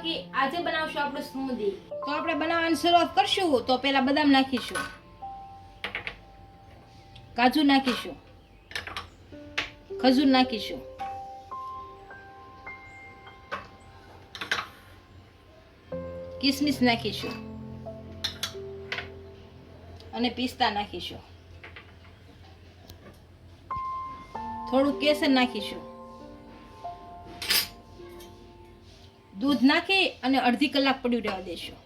બાકી આજે બનાવશું આપણે સ્મૂધી। તો આપણે બનાવવાની શરૂઆત કરશું તો પહેલા બદામ નાખીશું, કાજુ નાખીશું, ખજૂર નાખીશું, કિસમિસ નાખીશું અને પિસ્તા નાખીશું, થોડું કેસર નાખીશું, દૂધ નાખી અને અડધી કલાક પડ્યું રહેવા દેશું।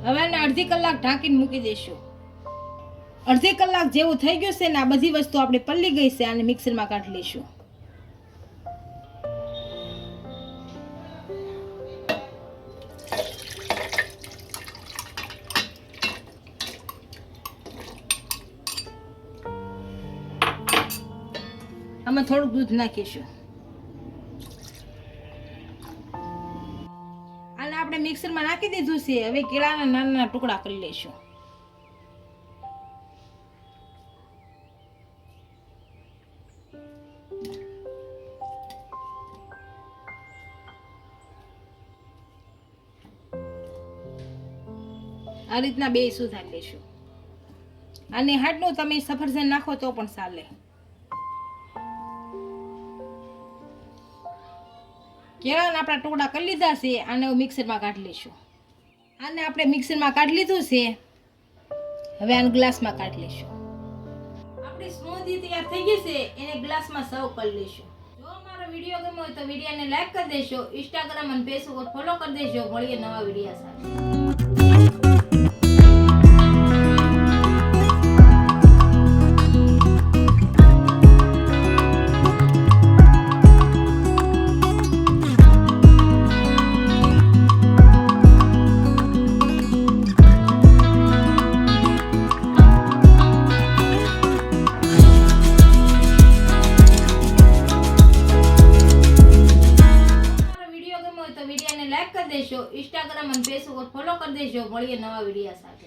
હવે આને અડધી કલાક ઢાંકીને મૂકી દેશું। અડધી કલાક જેવું થઈ ગયું છે ને આ બધી વસ્તુ આપણે પલળી ગઈ છે, આને મિક્સરમાં કાઢી લઈશું। આમાં થોડું દૂધ નાખીશું, આને આપણે મિક્સરમાં નાખી દીધું છે। હવે કેળાના નાના નાના ટુકડા કરી લઈશું। આ રીતના બે સુધારી લઈશું। અને હાડનું તમે સફરજન નાખો તો પણ ચાલે। કેળાના આપણા ટુકડા કરી લીધા છે, આને મિક્સરમાં કાઢી લઈશું। આને આપણે મિક્સરમાં કાઢી લીધું છે, હવે આને ગ્લાસમાં કાઢી લઈશું। આપણી સ્મૂધી તૈયાર થઈ ગઈ છે, એને ગ્લાસમાં સર્વ કરી લઈશું। જો અમારો વિડીયો ગમ્યો હોય તો વિડીયોને લાઈક કરી દેજો, ઇન્સ્ટાગ્રામ અને ફેસબુક પર ફોલો કરી દેજો। મળીએ નવા વિડીયો સાથે। લાઈક કરી દેજો, ઇન્સ્ટાગ્રામ અને ફેસબુક પર ફોલો કરી દેજો। મળીએ નવા વિડીયો સાથે।